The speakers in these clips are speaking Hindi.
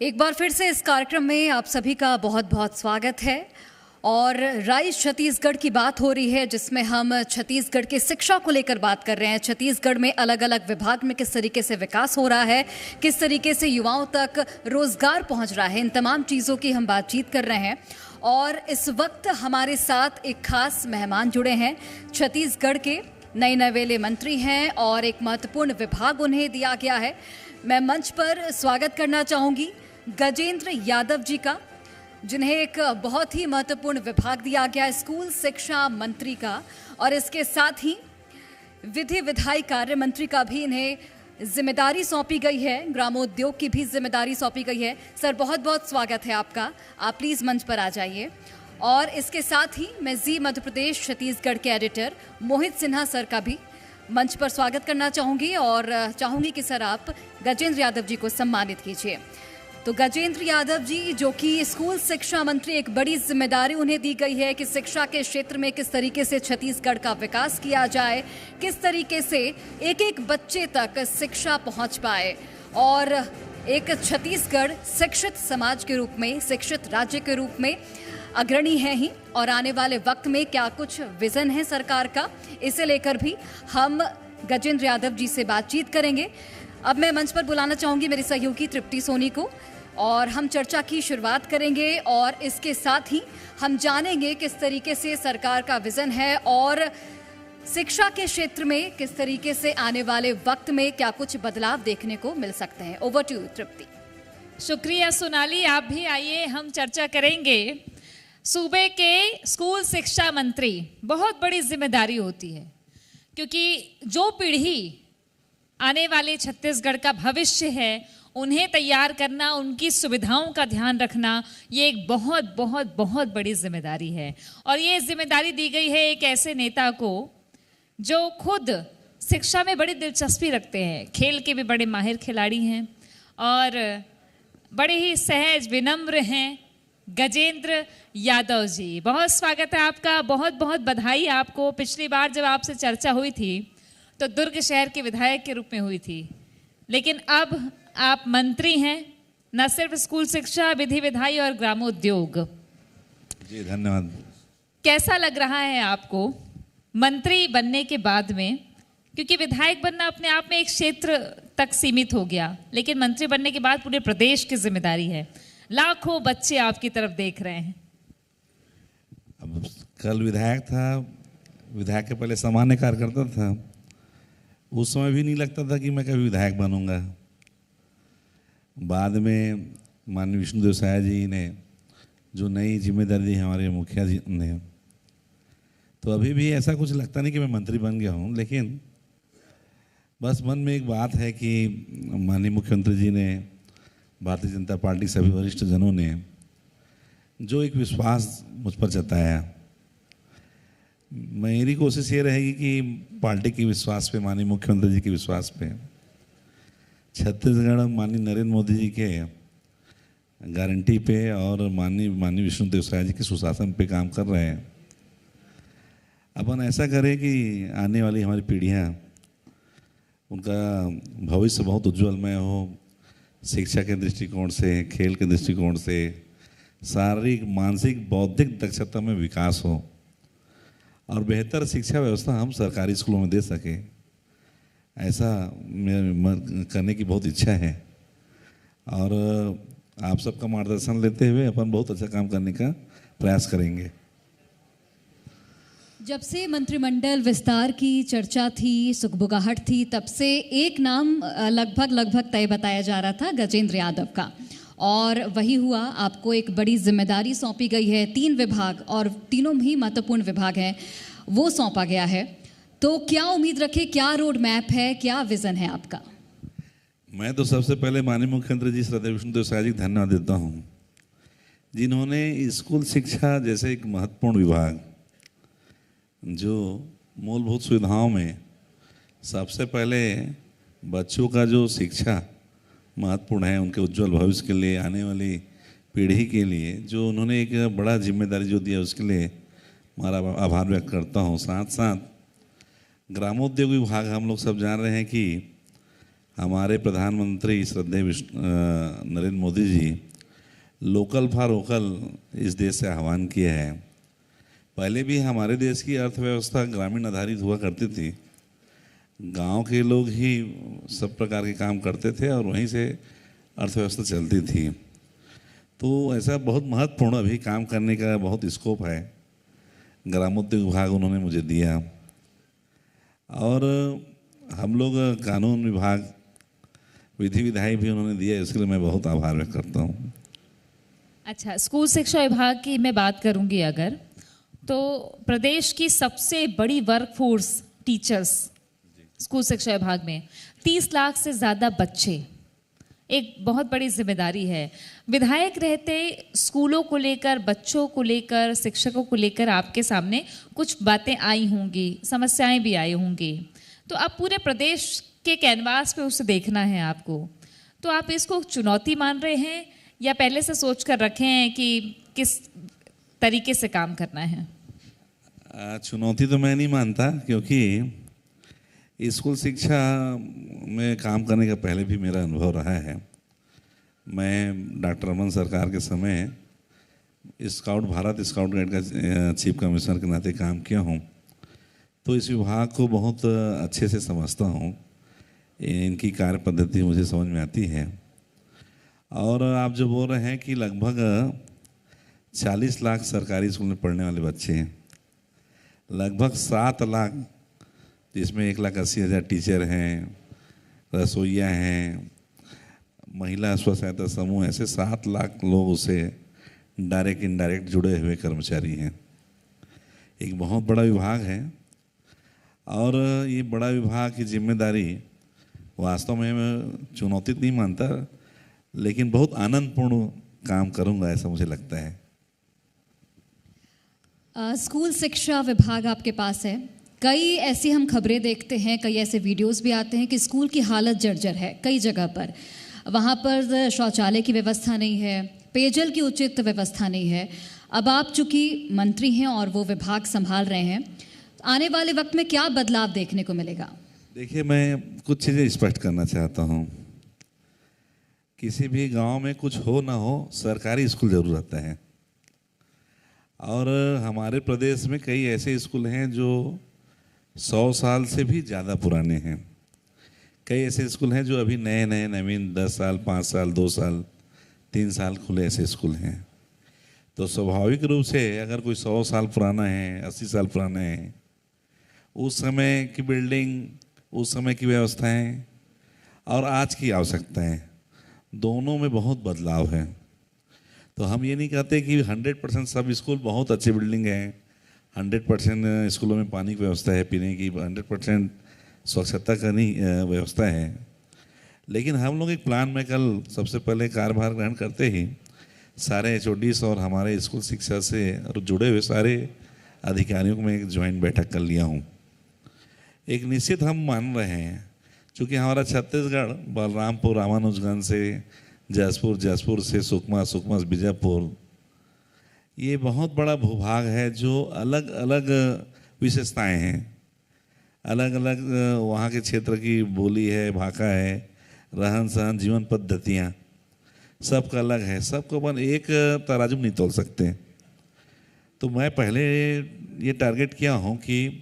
एक बार फिर से इस कार्यक्रम में आप सभी का बहुत बहुत स्वागत है। और राइज छत्तीसगढ़ की बात हो रही है, जिसमें हम छत्तीसगढ़ के शिक्षा को लेकर बात कर रहे हैं। छत्तीसगढ़ में अलग अलग विभाग में किस तरीके से विकास हो रहा है, किस तरीके से युवाओं तक रोजगार पहुंच रहा है, इन तमाम चीज़ों की हम बातचीत कर रहे हैं। और इस वक्त हमारे साथ एक खास मेहमान जुड़े हैं। छत्तीसगढ़ के नए नवेले मंत्री हैं और एक महत्वपूर्ण विभाग उन्हें दिया गया है। मैं मंच पर स्वागत करना चाहूँगी गजेंद्र यादव जी का, जिन्हें एक बहुत ही महत्वपूर्ण विभाग दिया गया, स्कूल शिक्षा मंत्री का, और इसके साथ ही विधि विधायी कार्य मंत्री का भी इन्हें जिम्मेदारी सौंपी गई है। ग्रामोद्योग की भी जिम्मेदारी सौंपी गई है। सर, बहुत बहुत स्वागत है आपका। आप प्लीज़ मंच पर आ जाइए। और इसके साथ ही मैं जी मध्य प्रदेश छत्तीसगढ़ के एडिटर मोहित सिन्हा सर का भी मंच पर स्वागत करना चाहूँगी और चाहूँगी कि सर आप गजेंद्र यादव जी को सम्मानित कीजिए। तो गजेंद्र यादव जी, जो कि स्कूल शिक्षा मंत्री, एक बड़ी जिम्मेदारी उन्हें दी गई है कि शिक्षा के क्षेत्र में किस तरीके से छत्तीसगढ़ का विकास किया जाए, किस तरीके से एक एक बच्चे तक शिक्षा पहुंच पाए, और एक छत्तीसगढ़ शिक्षित समाज के रूप में, शिक्षित राज्य के रूप में अग्रणी है ही। और आने वाले वक्त में क्या कुछ विजन है सरकार का, इसे लेकर भी हम गजेंद्र यादव जी से बातचीत करेंगे। अब मैं मंच पर बुलाना चाहूँगी मेरी सहयोगी तृप्ति सोनी को, और हम चर्चा की शुरुआत करेंगे। और इसके साथ ही हम जानेंगे किस तरीके से सरकार का विजन है और शिक्षा के क्षेत्र में किस तरीके से आने वाले वक्त में क्या कुछ बदलाव देखने को मिल सकते हैं। ओवर टू यू तृप्ति। शुक्रिया सोनाली, आप भी आइए, हम चर्चा करेंगे। सूबे के स्कूल शिक्षा मंत्री बहुत बड़ी जिम्मेदारी होती है, क्योंकि जो पीढ़ी आने वाले छत्तीसगढ़ का भविष्य है उन्हें तैयार करना, उनकी सुविधाओं का ध्यान रखना, ये एक बहुत बहुत बहुत बड़ी जिम्मेदारी है। और ये जिम्मेदारी दी गई है एक ऐसे नेता को जो खुद शिक्षा में बड़ी दिलचस्पी रखते हैं, खेल के भी बड़े माहिर खिलाड़ी हैं और बड़े ही सहज विनम्र हैं। गजेंद्र यादव जी, बहुत स्वागत है आपका, बहुत बहुत बधाई आपको। पिछली बार जब आपसे चर्चा हुई थी तो दुर्ग शहर के विधायक के रूप में हुई थी, लेकिन अब आप मंत्री हैं, न सिर्फ स्कूल शिक्षा, विधि विधायी और ग्रामोद्योग। जी धन्यवाद। कैसा लग रहा है आपको मंत्री बनने के बाद में? क्योंकि विधायक बनना अपने आप में एक क्षेत्र तक सीमित हो गया, लेकिन मंत्री बनने के बाद पूरे प्रदेश की जिम्मेदारी है। लाखों बच्चे आपकी तरफ देख रहे हैं। अब कल विधायक था, विधायक के पहले सामान्य कार्यकर्ता था। उस समय भी नहीं लगता था कि मैं कभी विधायक बनूंगा। बाद में माननीय विष्णुदेव साय जी ने जो नई जिम्मेदारी दी हमारे मुखिया जी ने, तो अभी भी ऐसा कुछ लगता नहीं कि मैं मंत्री बन गया हूँ, लेकिन बस मन में एक बात है कि माननीय मुख्यमंत्री जी ने, भारतीय जनता पार्टी सभी वरिष्ठ जनों ने जो एक विश्वास मुझ पर जताया, मेरी कोशिश ये रहेगी कि पार्टी के विश्वास पे, माननीय मुख्यमंत्री जी के विश्वास पे, छत्तीसगढ़ माननीय नरेंद्र मोदी जी के गारंटी पे और माननीय विष्णुदेव साय जी के सुशासन पे काम कर रहे हैं। अपन ऐसा करें कि आने वाली हमारी पीढ़ियाँ, उनका भविष्य बहुत उज्ज्वलमय हो, शिक्षा के दृष्टिकोण से, खेल के दृष्टिकोण से, शारीरिक, मानसिक, बौद्धिक दक्षता में विकास हो और बेहतर शिक्षा व्यवस्था हम सरकारी स्कूलों में दे सकें, ऐसा करने की बहुत इच्छा है। और आप सबका मार्गदर्शन लेते हुए अपन बहुत अच्छा काम करने का प्रयास करेंगे। जब से मंत्रिमंडल विस्तार की चर्चा थी, सुगबुगाहट थी, तब से एक नाम लगभग तय बताया जा रहा था, गजेंद्र यादव का, और वही हुआ। आपको एक बड़ी जिम्मेदारी सौंपी गई है, 3 विभाग, और तीनों ही महत्वपूर्ण विभाग हैं, वो सौंपा गया है। तो क्या उम्मीद रखें, क्या रोड मैप है, क्या विजन है आपका? मैं तो सबसे पहले माननीय मुख्यमंत्री जी श्रद्धेय विष्णुदेव साय जी को धन्यवाद देता हूँ, जिन्होंने स्कूल शिक्षा जैसे एक महत्वपूर्ण विभाग, जो मूलभूत सुविधाओं में सबसे पहले बच्चों का जो शिक्षा महत्वपूर्ण है, उनके उज्जवल भविष्य के लिए, आने वाली पीढ़ी के लिए जो उन्होंने एक बड़ा जिम्मेदारी जो दिया, उसके लिए हमारा आभार व्यक्त करता हूँ। साथ साथ ग्रामोद्योग विभाग, हम लोग सब जान रहे हैं कि हमारे प्रधानमंत्री श्रद्धेय Narendra Modi ji local for vocal इस देश से आह्वान किया है। पहले भी हमारे देश की अर्थव्यवस्था ग्रामीण आधारित हुआ करती थी। गांव के लोग ही सब प्रकार के काम करते थे और वहीं से अर्थव्यवस्था चलती थी। तो ऐसा बहुत महत्वपूर्ण अभी काम करने का बहुत स्कोप है। ग्रामोद्योग विभाग उन्होंने मुझे दिया और हम लोग कानून विभाग विधि विधायी भी उन्होंने दिया, इसके लिए मैं बहुत आभार व्यक्त करता हूँ। अच्छा, स्कूल शिक्षा विभाग की मैं बात करूंगी अगर, तो प्रदेश की सबसे बड़ी वर्कफोर्स टीचर्स स्कूल शिक्षा विभाग में 30 लाख से ज़्यादा बच्चे, एक बहुत बड़ी जिम्मेदारी है। विधायक रहते स्कूलों को लेकर, बच्चों को लेकर, शिक्षकों को लेकर आपके सामने कुछ बातें आई होंगी, समस्याएं भी आई होंगी, तो आप पूरे प्रदेश के कैनवास पे उसे देखना है आपको, तो आप इसको चुनौती मान रहे हैं या पहले से सोच कर रखे हैं कि किस तरीके से काम करना है? चुनौती तो मैं नहीं मानता, क्योंकि स्कूल शिक्षा में काम करने का पहले भी मेरा अनुभव रहा है। मैं डॉक्टर रमन सरकार के समय भारत स्काउट गाइड का चीफ कमिश्नर के नाते काम किया हूँ, तो इस विभाग को बहुत अच्छे से समझता हूँ। इनकी कार्य पद्धति मुझे समझ में आती है। और आप जो बोल रहे हैं कि लगभग 40 लाख सरकारी स्कूल में पढ़ने वाले बच्चे हैं, लगभग 7 लाख, जिसमें 1,80,000 टीचर हैं, रसोइया हैं, महिला स्व सहायता समूह, ऐसे 7 लाख लोग उसे डायरेक्ट इनडायरेक्ट जुड़े हुए कर्मचारी हैं। एक बहुत बड़ा विभाग है और ये बड़ा विभाग की जिम्मेदारी वास्तव में मैं चुनौती नहीं मानता, लेकिन बहुत आनंदपूर्ण काम करूंगा ऐसा मुझे लगता है। स्कूल शिक्षा विभाग आपके पास है, कई ऐसी हम खबरें देखते हैं, कई ऐसे वीडियोस भी आते हैं कि स्कूल की हालत जर्जर है कई जगह पर। वहाँ पर शौचालय की व्यवस्था नहीं है, पेयजल की उचित व्यवस्था नहीं है। अब आप चूँकि मंत्री हैं और वो विभाग संभाल रहे हैं, आने वाले वक्त में क्या बदलाव देखने को मिलेगा? देखिए, मैं कुछ चीज़ें स्पष्ट करना चाहता हूँ। किसी भी गांव में कुछ हो ना हो, सरकारी स्कूल जरूर रहता है। और हमारे प्रदेश में कई ऐसे स्कूल हैं जो 100 साल से भी ज़्यादा पुराने हैं। कई ऐसे स्कूल हैं जो अभी नए नए नवीन 10 साल, 5 साल, 2 साल, 3 साल खुले ऐसे स्कूल हैं। तो स्वाभाविक रूप से अगर कोई 100 साल पुराना है, 80 साल पुराना है, उस समय की बिल्डिंग, उस समय की व्यवस्थाएं और आज की आवश्यकताएं, दोनों में बहुत बदलाव है। तो हम ये नहीं कहते कि 100% सब स्कूल बहुत अच्छी बिल्डिंग है, 100% स्कूलों में पानी की व्यवस्था है पीने की, 100% स्वच्छता का नहीं व्यवस्था है। लेकिन हम लोग एक प्लान में कल सबसे पहले कार्यभार ग्रहण करते ही सारे HODs और हमारे स्कूल शिक्षा से और जुड़े हुए सारे अधिकारियों को मैं एक ज्वाइंट बैठक कर लिया हूँ। एक निश्चित हम मान रहे हैं, चूँकि हमारा छत्तीसगढ़ बलरामपुर, रामानुजगंज से जसपुर, जसपुर से सुकमा, सुकमा से बीजापुर, ये बहुत बड़ा भूभाग है जो अलग अलग विशेषताएं हैं, अलग अलग वहाँ के क्षेत्र की बोली है, भाषा है, रहन सहन, जीवन पद्धतियाँ सबका अलग है। सबको अपन एक तराजू नहीं तोल सकते। तो मैं पहले ये टारगेट किया हूँ कि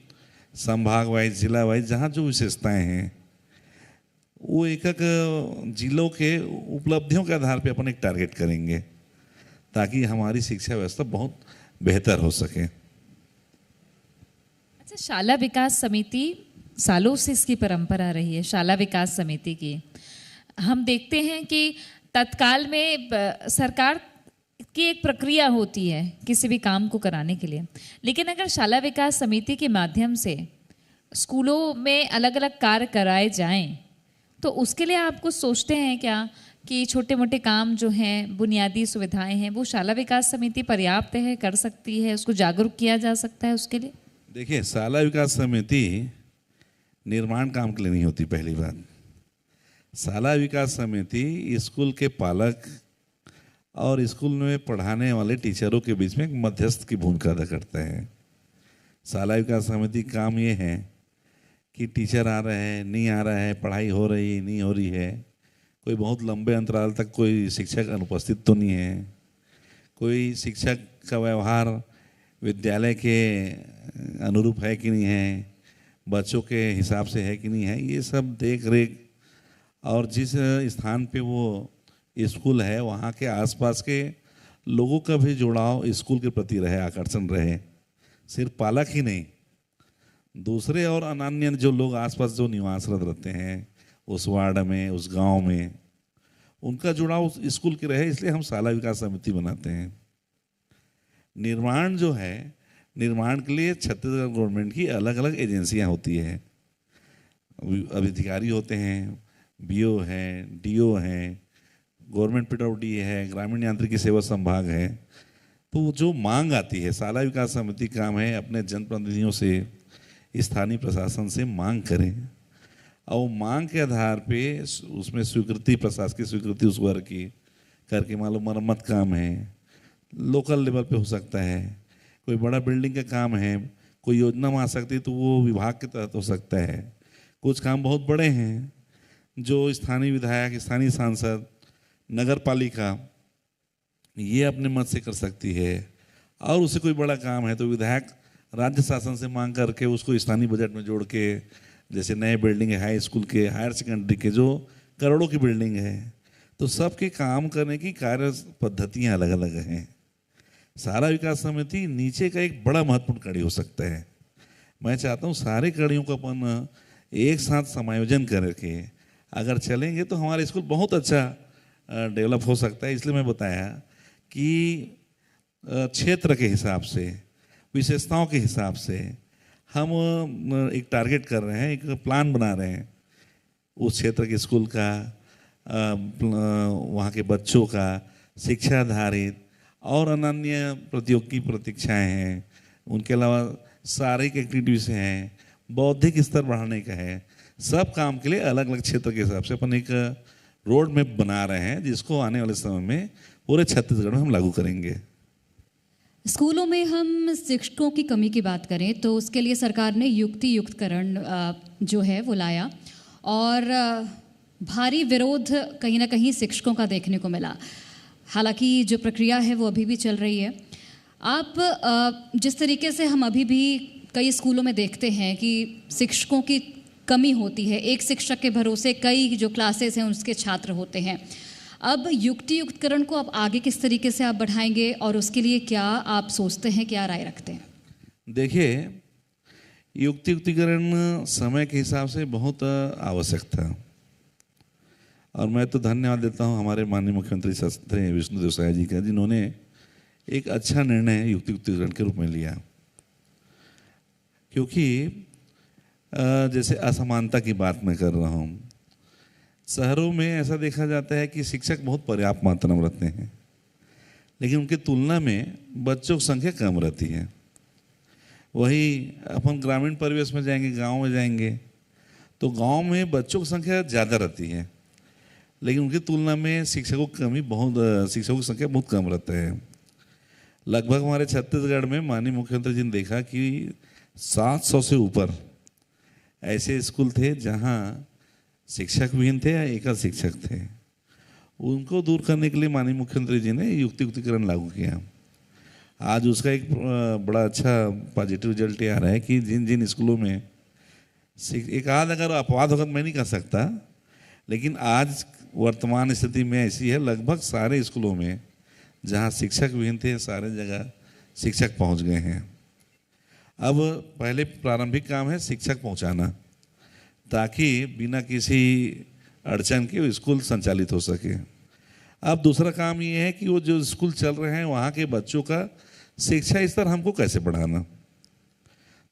संभाग वाइज, जिला वाइज जहाँ जो विशेषताएं हैं वो एक एक जिलों के उपलब्धियों के आधार पे अपन एक टारगेट करेंगे, ताकि हमारी शिक्षा व्यवस्था बहुत बेहतर हो सके। अच्छा, शाला विकास समिति सालों से इसकी परंपरा रही है, शाला विकास समिति की। हम देखते हैं कि तत्काल में सरकार की एक प्रक्रिया होती है किसी भी काम को कराने के लिए, लेकिन अगर शाला विकास समिति के माध्यम से स्कूलों में अलग अलग कार्य कराए जाएं, तो उसके लिए आप कुछ सोचते हैं क्या कि छोटे मोटे काम जो हैं, बुनियादी सुविधाएं हैं, वो शाला विकास समिति पर्याप्त है, कर सकती है, उसको जागरूक किया जा सकता है उसके लिए? देखिए, शाला विकास समिति निर्माण काम के लिए नहीं होती। पहली बात, शाला विकास समिति स्कूल के पालक और स्कूल में पढ़ाने वाले टीचरों के बीच में एक मध्यस्थ की भूमिका अदा करता है। शाला विकास समिति काम ये है कि टीचर आ रहे हैं नहीं आ रहा है, पढ़ाई हो रही नहीं हो रही है, कोई बहुत लंबे अंतराल तक कोई शिक्षक अनुपस्थित तो नहीं है, कोई शिक्षक का व्यवहार विद्यालय के अनुरूप है कि नहीं है, बच्चों के हिसाब से है कि नहीं है, ये सब देख रेख और जिस स्थान पे वो स्कूल है वहाँ के आसपास के लोगों का भी जुड़ाव स्कूल के प्रति रहे, आकर्षण रहे, सिर्फ पालक ही नहीं, दूसरे और अन्य जो लोग आसपास जो निवासरत रहते हैं उस वार्ड में, उस गांव में, उनका जुड़ाव उस स्कूल के रहे, इसलिए हम शाला विकास समिति बनाते हैं। निर्माण जो है, निर्माण के लिए छत्तीसगढ़ गवर्नमेंट की अलग अलग एजेंसियां होती है, अधिकारी होते हैं, बीओ हैं, डीओ हैं, गवर्नमेंट पीडब्ल्यूडी है, ग्रामीण यांत्रिकी सेवा संभाग है। तो जो मांग आती है, शाला विकास समिति काम है अपने जनप्रतिनिधियों से, स्थानीय प्रशासन से मांग करें और मांग के आधार पे उसमें स्वीकृति, प्रशासकीय स्वीकृति उस वर्ग की करके, मान लो मरम्मत काम है, लोकल लेवल पे हो सकता है, कोई बड़ा बिल्डिंग का काम है, कोई योजना में आ सकती है तो वो विभाग के तहत हो सकता है। कुछ काम बहुत बड़े हैं जो स्थानीय विधायक, स्थानीय सांसद, नगर पालिका ये अपने मत से कर सकती है, और उसे कोई बड़ा काम है तो विधायक राज्य शासन से मांग करके उसको स्थानीय बजट में जोड़ के, जैसे नए बिल्डिंग है हाई स्कूल के, हायर सेकेंडरी के, जो करोड़ों की बिल्डिंग है, तो सबके काम करने की कार्य पद्धतियाँ अलग अलग हैं। शाला विकास समिति नीचे का एक बड़ा महत्वपूर्ण कड़ी हो सकता है। मैं चाहता हूँ सारे कड़ियों का अपन एक साथ समायोजन करके अगर चलेंगे तो हमारा स्कूल बहुत अच्छा डेवलप हो सकता है। इसलिए मैं बताया कि क्षेत्र के हिसाब से, विशेषताओं के हिसाब से हम एक टारगेट कर रहे हैं, एक प्लान बना रहे हैं उस क्षेत्र के स्कूल का, वहाँ के बच्चों का, शिक्षा आधारित और अन्य प्रतियोगी प्रतीक्षाएँ हैं, उनके अलावा शारीरिक एक्टिविटीज़ हैं, बौद्धिक स्तर बढ़ाने का है, सब काम के लिए अलग अलग क्षेत्र के हिसाब से अपन एक रोड मैप बना रहे हैं जिसको आने वाले समय में पूरे छत्तीसगढ़ में हम लागू करेंगे। स्कूलों में हम शिक्षकों की कमी की बात करें तो उसके लिए सरकार ने युक्ति युक्तकरण जो है वो लाया, और भारी विरोध कहीं ना कहीं शिक्षकों का देखने को मिला। हालांकि जो प्रक्रिया है वो अभी भी चल रही है। आप जिस तरीके से हम अभी भी कई स्कूलों में देखते हैं कि शिक्षकों की कमी होती है, एक शिक्षक के भरोसे कई जो क्लासेस हैं उसके छात्र होते हैं, अब युक्ति युक्तकरण को आप आगे किस तरीके से आप बढ़ाएंगे और उसके लिए क्या आप सोचते हैं, क्या राय रखते हैं? देखिए, युक्ति युक्तिकरण समय के हिसाब से बहुत आवश्यक था, और मैं तो धन्यवाद देता हूं हमारे माननीय मुख्यमंत्री शास्त्री विष्णुदेव साय जी का, जिन्होंने एक अच्छा निर्णय युक्ति युक्तिकरण के रूप में लिया। क्योंकि जैसे असमानता की बात मैं कर रहा हूँ, शहरों में ऐसा देखा जाता है कि शिक्षक बहुत पर्याप्त मात्रा में रहते हैं, लेकिन उनकी तुलना में बच्चों की संख्या कम रहती है। वही अपन ग्रामीण परिवेश में जाएंगे, गांव में जाएंगे, तो गांव में बच्चों की संख्या ज़्यादा रहती है, लेकिन उनकी तुलना में शिक्षकों की कमी बहुत, शिक्षकों की संख्या बहुत कम रहता है। लगभग हमारे छत्तीसगढ़ में माननीय मुख्यमंत्री जी ने देखा कि 700 से ऊपर ऐसे स्कूल थे जहाँ शिक्षक विहीन थे या एकल शिक्षक थे। उनको दूर करने के लिए माननीय मुख्यमंत्री जी ने युक्ति युक्तिकरण लागू किया। आज उसका एक बड़ा अच्छा पॉजिटिव रिजल्ट ये आ रहा है कि जिन जिन स्कूलों में एक आध अगर अपवाद होगा मैं नहीं कह सकता, लेकिन आज वर्तमान स्थिति में ऐसी है, लगभग सारे स्कूलों में जहाँ शिक्षक विहीन थे सारे जगह शिक्षक पहुँच गए हैं। अब पहले प्रारंभिक काम है शिक्षक पहुँचाना, ताकि बिना किसी अड़चन के वो स्कूल संचालित हो सके। अब दूसरा काम ये है कि वो जो स्कूल चल रहे हैं वहाँ के बच्चों का शिक्षा स्तर हमको कैसे बढ़ाना।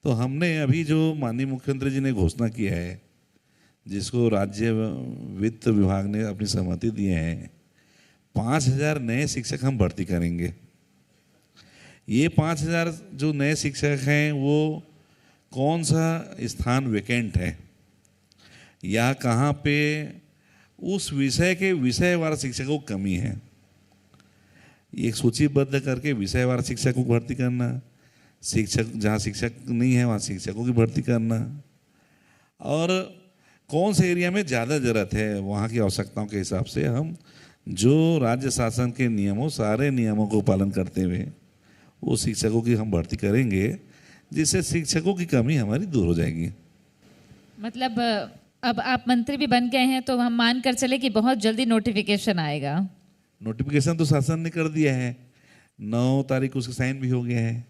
तो हमने अभी जो माननीय मुख्यमंत्री जी ने घोषणा किया है, जिसको राज्य वित्त विभाग ने अपनी सहमति दी है, 5000 नए शिक्षक हम भर्ती करेंगे। ये 5000 जो नए शिक्षक हैं वो कौन सा स्थान वैकेंट है या कहाँ पे उस विषय के विषयवार शिक्षकों की कमी है, एक सूचीबद्ध करके विषयवार शिक्षकों को भर्ती करना, शिक्षक जहाँ शिक्षक नहीं है वहाँ शिक्षकों की भर्ती करना, और कौन से एरिया में ज़्यादा ज़रूरत है, वहाँ की आवश्यकताओं के हिसाब से हम जो राज्य शासन के नियमों, सारे नियमों को पालन करते हुए वो शिक्षकों की हम भर्ती करेंगे, जिससे शिक्षकों की कमी हमारी दूर हो जाएगी। मतलब अब आप मंत्री भी बन गए हैं तो हम मान कर चले कि बहुत जल्दी नोटिफिकेशन आएगा। नोटिफिकेशन तो शासन ने कर दिया है, 9 तारीख को उसका साइन भी हो गया है।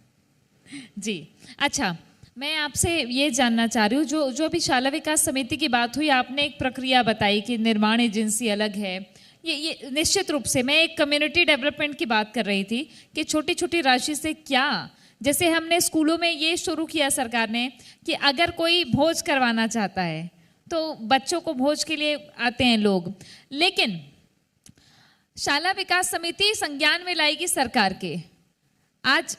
जी, अच्छा, मैं आपसे ये जानना चाह रही हूँ, जो अभी शाला विकास समिति की बात हुई, आपने एक प्रक्रिया बताई कि निर्माण एजेंसी अलग है। ये निश्चित रूप से मैं एक कम्युनिटी डेवलपमेंट की बात कर रही थी कि छोटी छोटी राशि से क्या, जैसे हमने स्कूलों में ये शुरू किया सरकार ने कि अगर कोई भोज करवाना चाहता है तो बच्चों को भोज के लिए आते हैं लोग, लेकिन शाला विकास समिति संज्ञान में लाएगी सरकार के। आज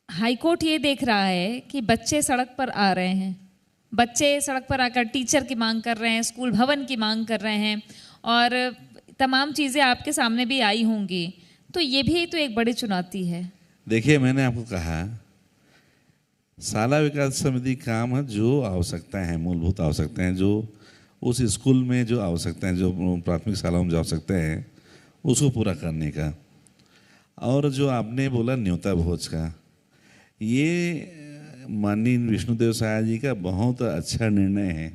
हाईकोर्ट ये देख रहा है कि बच्चे सड़क पर आ रहे हैं, बच्चे सड़क पर आकर टीचर की मांग कर रहे हैं, स्कूल भवन की मांग कर रहे हैं, और तमाम चीज़ें आपके सामने भी आई होंगी, तो ये भी तो एक बड़ी चुनौती है। देखिए, मैंने आपको कहा शाला विकास समिति काम है जो आवश्यकताएं हैं, मूलभूत आवश्यकताएं, जो उस स्कूल में जो आवश्यकताएं, जो प्राथमिक शालाओं में जो आवश्यकताएं हैं उसको पूरा करने का। और जो आपने बोला न्योता भोज का, ये माननीय विष्णुदेव साय जी का बहुत अच्छा निर्णय है।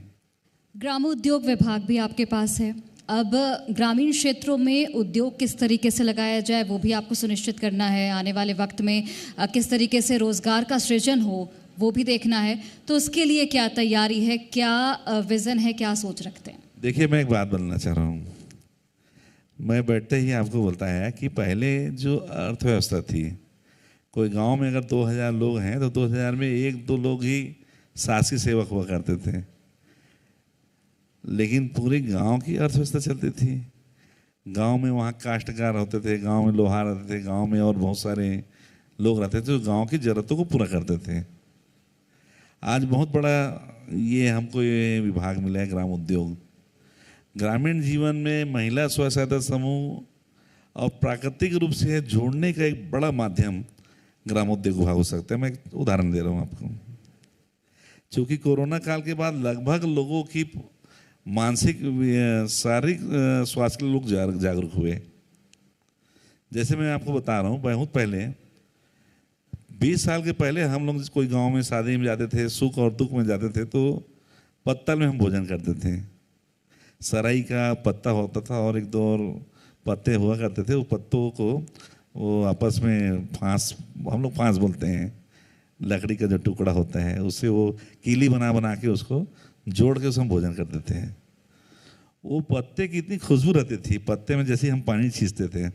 ग्रामोद्योग विभाग भी आपके पास है। अब ग्रामीण क्षेत्रों में उद्योग किस तरीके से लगाया जाए वो भी आपको सुनिश्चित करना है। आने वाले वक्त में किस तरीके से रोजगार का सृजन हो वो भी देखना है। तो उसके लिए क्या तैयारी है, क्या विज़न है, क्या सोच रखते हैं? देखिए, मैं एक बात बोलना चाह रहा हूँ। मैं बैठते ही आपको बोलता है कि पहले जो अर्थव्यवस्था थी, कोई गांव में अगर 2000 लोग हैं तो 2000 में 1-2 लोग ही शासकीय सेवक हुआ करते थे, लेकिन पूरे गांव की अर्थव्यवस्था चलती थी। गांव में वहाँ काश्तकार होते थे, गांव में लोहार रहते थे, गांव में और बहुत सारे लोग रहते थे जो गांव की ज़रूरतों को पूरा करते थे। आज बहुत बड़ा ये हमको ये विभाग मिला है, ग्राम उद्योग। ग्रामीण जीवन में महिला स्व सहायता समूह और प्राकृतिक रूप से जोड़ने का एक बड़ा माध्यम ग्रामोद्योग विभाग हो सकता है। मैं एक उदाहरण दे रहा हूँ आपको। चूँकि कोरोना काल के बाद लगभग लोगों की मानसिक शारीरिक स्वास्थ्य के लिए लोग जागरूक हुए। जैसे मैं आपको बता रहा हूँ, बहुत पहले 20 साल के पहले हम लोग कोई गांव में शादी में जाते थे, सुख और दुख में जाते थे, तो पत्तल में हम भोजन करते थे। सराई का पत्ता होता था और 1-2 और पत्ते हुआ करते थे। वो पत्तों को वो आपस में फांस, हम लोग फांस बोलते हैं, लकड़ी का जो टुकड़ा होता है उससे वो कीली बना के उसको जोड़ के उसमें भोजन करते थे। वो पत्ते की इतनी खुशबू रहती थी, पत्ते में जैसे हम पानी छींचते थे,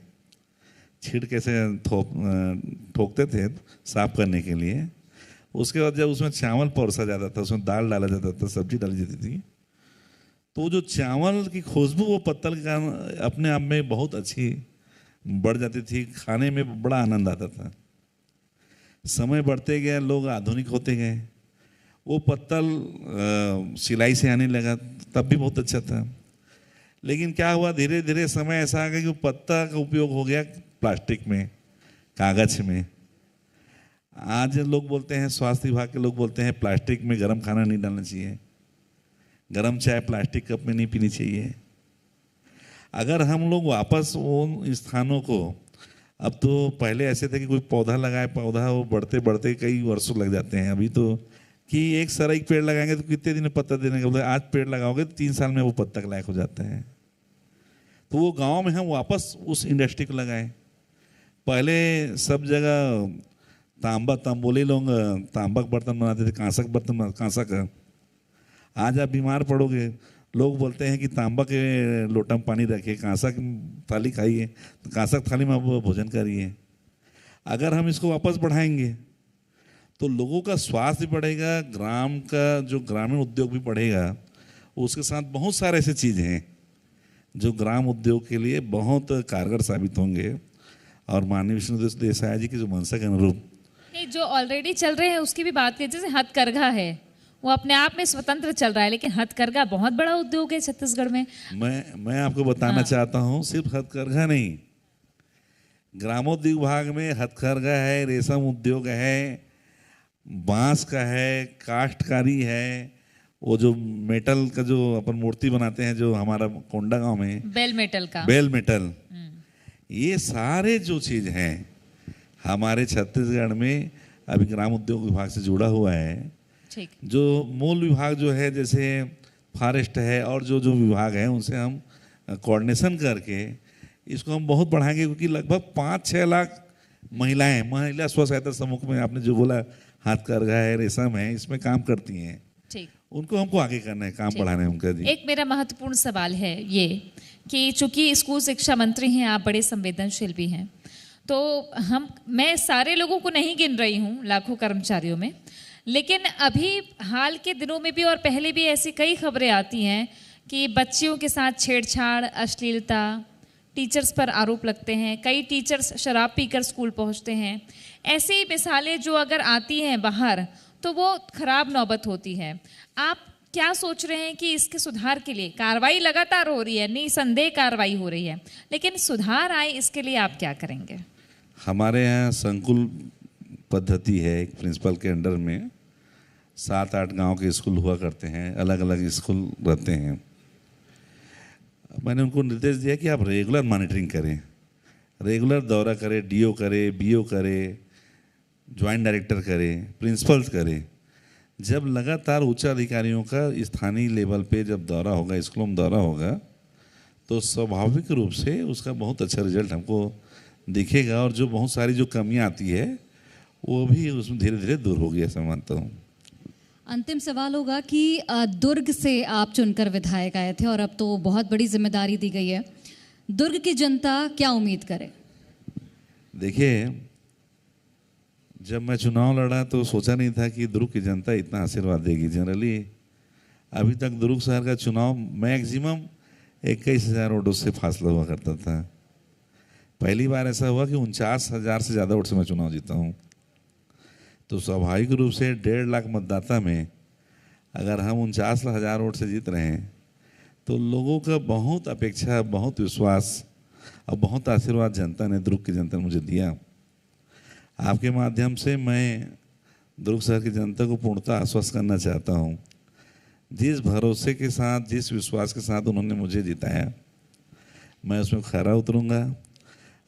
छिड़के से ठोकते थे साफ करने के लिए। उसके बाद जब उसमें चावल परोसा जाता था, उसमें दाल डाला जाता था, सब्जी डाली जाती थी, तो जो चावल की खुशबू वो पत्तल का अपने आप में बहुत अच्छी बढ़ जाती थी, खाने में बड़ा आनंद आता था। समय बढ़ते गया, लोग आधुनिक होते गए, वो पत्तल सिलाई से आने लगा, तब भी बहुत अच्छा था। लेकिन क्या हुआ, धीरे धीरे समय ऐसा आ गया कि वो पत्ता का उपयोग हो गया प्लास्टिक में, कागज में। आज लोग बोलते हैं, स्वास्थ्य विभाग के लोग बोलते हैं प्लास्टिक में गर्म खाना नहीं डालना चाहिए, गर्म चाय प्लास्टिक कप में नहीं पीनी चाहिए। अगर हम लोग वापस उन स्थानों को, अब तो पहले ऐसे थे कि कोई पौधा लगाए, पौधा वो बढ़ते बढ़ते कई वर्षों लग जाते हैं। अभी तो कि एक सराई पेड़ लगाएंगे तो कितने दिन में पत्ता देने का, बोले आज पेड़ लगाओगे तो 3 साल में वो पत्ता के लायक हो जाता है। तो वो गांव में हम वापस उस इंडस्ट्री को लगाएं। पहले सब जगह तांबा, तंबोली लोग तांबा का बर्तन बनाते थे, कांसा का बर्तन, कांसा का। आज आप बीमार पड़ोगे, लोग बोलते हैं कि तांबा के लोटा में पानी रखिए, कांसा की थाली खाइए, तो कांसा की थाली में आप भोजन करिए। अगर हम इसको वापस बढ़ाएंगे तो लोगों का स्वास्थ्य भी बढ़ेगा, ग्राम का जो ग्रामीण उद्योग भी बढ़ेगा। उसके साथ बहुत सारे ऐसे चीज़ हैं जो ग्राम उद्योग के लिए बहुत कारगर साबित होंगे। और माननीय विष्णुदेव साय जी की जो मंशा के अनुरूप जो ऑलरेडी चल रहे हैं उसकी भी बात कीजिए। जैसे हथकरघा है, वो अपने आप में स्वतंत्र चल रहा है, लेकिन हथकरघा बहुत बड़ा उद्योग है छत्तीसगढ़ में। मैं आपको बताना चाहता हूँ, सिर्फ हथकरघा नहीं, ग्रामोद्योग विभाग में हथकरघा है, रेशम उद्योग है, बांस का है, काश्तकारी है, वो जो मेटल का जो अपन मूर्ति बनाते हैं, जो हमारा कोंडा गांव में बेल मेटल का, बेल मेटल, ये सारे जो चीज हैं हमारे छत्तीसगढ़ में अभी ग्राम उद्योग विभाग से जुड़ा हुआ है। ठीक। जो मूल विभाग जो है, जैसे फॉरेस्ट है और जो जो विभाग है, उनसे हम कोऑर्डिनेशन करके इसको हम बहुत बढ़ाएंगे, क्योंकि लगभग 5-6 लाख महिला स्व सहायता समूह में आपने जो बोला हाथकरघा है, रेशम है, इसमें काम करती हैं। ठीक। उनको हमको आगे करना है, काम बढ़ाना है उनका। जी, एक मेरा महत्वपूर्ण सवाल है ये कि चूंकि स्कूल शिक्षा मंत्री हैं, आप बड़े संवेदनशील भी हैं, तो मैं सारे लोगों को नहीं गिन रही हूँ लाखों कर्मचारियों में, लेकिन अभी हाल के दिनों में भी और पहले भी ऐसी कई खबरें आती हैं कि बच्चियों के साथ छेड़छाड़, अश्लीलता, टीचर्स पर आरोप लगते हैं, कई टीचर्स शराब पीकर स्कूल पहुंचते हैं। ऐसी मिसालें जो अगर आती हैं बाहर तो वो खराब नौबत होती है। आप क्या सोच रहे हैं कि इसके सुधार के लिए कार्रवाई लगातार हो रही है, निसंदेह कार्रवाई हो रही है, लेकिन सुधार आए इसके लिए आप क्या करेंगे? हमारे यहाँ संकुल पद्धति है, एक प्रिंसिपल के अंडर में 7-8 गांव के स्कूल हुआ करते हैं, अलग अलग स्कूल रहते हैं। मैंने उनको निर्देश दिया कि आप रेगुलर मॉनिटरिंग करें, रेगुलर दौरा करें, डीओ करे, बीओ करे, ज्वाइंट डायरेक्टर करे, प्रिंसिपल्स करे। जब लगातार उच्च अधिकारियों का स्थानीय लेवल पे जब दौरा होगा, स्कूलों में दौरा होगा, तो स्वाभाविक रूप से उसका बहुत अच्छा रिजल्ट हमको दिखेगा, और जो बहुत सारी जो कमियां आती है वो भी उसमें धीरे धीरे दूर होगी, ऐसा मानता हूँ। अंतिम सवाल होगा कि दुर्ग से आप चुनकर विधायक आए थे और अब तो बहुत बड़ी जिम्मेदारी दी गई है, दुर्ग की जनता क्या उम्मीद करे? देखिए, जब मैं चुनाव लड़ा तो सोचा नहीं था कि दुर्ग की जनता इतना आशीर्वाद देगी। जनरली अभी तक दुर्ग शहर का चुनाव मैक्सिमम 21,000 वोटों से फासला हुआ करता था। पहली बार ऐसा हुआ कि 49,000 से ज़्यादा वोट से मैं चुनाव जीता हूँ। तो स्वाभाविक रूप से 1.5 लाख मतदाता में अगर हम 49,000 वोट से जीत रहे हैं तो लोगों का बहुत अपेक्षा, बहुत विश्वास और बहुत आशीर्वाद जनता ने, दुर्ग की जनता ने मुझे दिया। आपके माध्यम से मैं दुर्ग शहर की जनता को पूर्णतः आश्वस्त करना चाहता हूँ, जिस भरोसे के साथ, जिस विश्वास के साथ उन्होंने मुझे जिताया, मैं उसमें खरा उतरूँगा।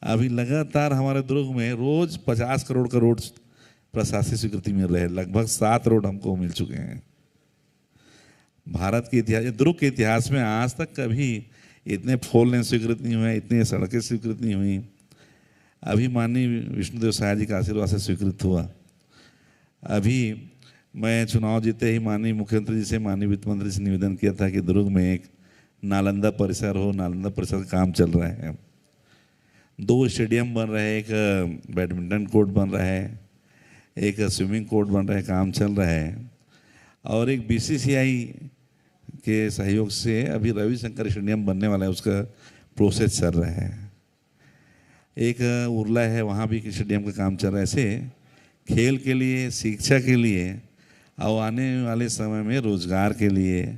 अभी लगातार हमारे दुर्ग में रोज़ 50 करोड़ का रोड प्रशासनिक स्वीकृति मिल रहे हैं, लगभग 7 रोड हमको मिल चुके हैं। भारत के इतिहास, दुर्ग के इतिहास में आज तक कभी इतने 4 लेन स्वीकृत नहीं हुए, इतने सड़कें स्वीकृत नहीं हुई। अभी माननीय विष्णुदेव साय जी का आशीर्वाद से स्वीकृत हुआ। अभी मैं चुनाव जीते ही माननीय मुख्यमंत्री जी से, माननीय वित्त मंत्री से निवेदन किया था कि दुर्ग में एक नालंदा परिसर हो। नालंदा परिसर का काम चल रहा है, 2 स्टेडियम बन रहे हैं, एक बैडमिंटन कोर्ट बन रहा है, एक स्विमिंग कोर्ट बन रहा है, काम चल रहा है। और एक बीसीसीआई के सहयोग से अभी रविशंकर स्टेडियम बनने वाला है, उसका प्रोसेस चल रहा है। एक उरला है, वहाँ भी स्टेडियम का काम चल रहा है। ऐसे खेल के लिए, शिक्षा के लिए और आने वाले समय में रोजगार के लिए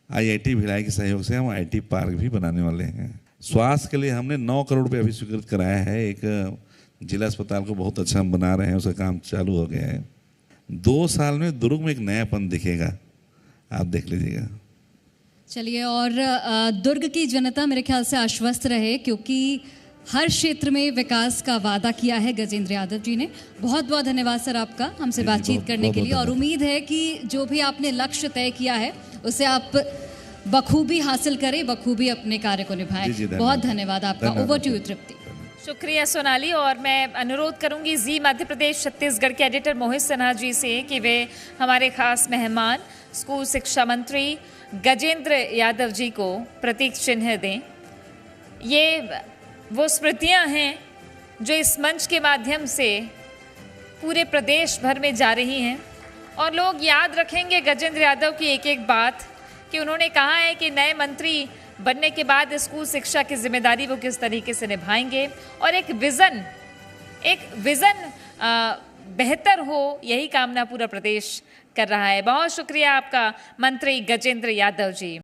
आईआईटी भिलाई के सहयोग से हम आईटी पार्क भी बनाने वाले हैं। स्वास्थ्य के लिए हमने 9 करोड़ रुपये अभी स्वीकृत कराया है। एक जिला अस्पताल को बहुत अच्छा हम बना रहे हैं, उसका काम चालू हो गया है। 2 साल में दुर्ग में एक नयापन दिखेगा, आप देख लीजिएगा। चलिए, और दुर्ग की जनता मेरे ख्याल से आश्वस्त रहे, क्योंकि हर क्षेत्र में विकास का वादा किया है गजेंद्र यादव जी ने। बहुत बहुत धन्यवाद सर आपका हमसे बातचीत करने के लिए, और उम्मीद है कि जो भी आपने लक्ष्य तय किया है उसे आप बखूबी हासिल करें, बखूबी अपने कार्य को निभाएं। बहुत धन्यवाद आपका। ओवर टू यू तृप्ति। शुक्रिया सोनाली। और मैं अनुरोध करूंगी जी मध्य प्रदेश छत्तीसगढ़ के एडिटर मोहित सिन्हा जी से कि वे हमारे खास मेहमान स्कूल शिक्षा मंत्री गजेंद्र यादव जी को प्रतीक चिन्ह दें। ये वो स्मृतियां हैं जो इस मंच के माध्यम से पूरे प्रदेश भर में जा रही हैं, और लोग याद रखेंगे गजेंद्र यादव की एक एक बात कि उन्होंने कहा है कि नए मंत्री बनने के बाद स्कूल शिक्षा की जिम्मेदारी वो किस तरीके से निभाएंगे, और एक विज़न बेहतर हो, यही कामना पूरा प्रदेश कर रहा है। बहुत शुक्रिया आपका मंत्री गजेंद्र यादव जी।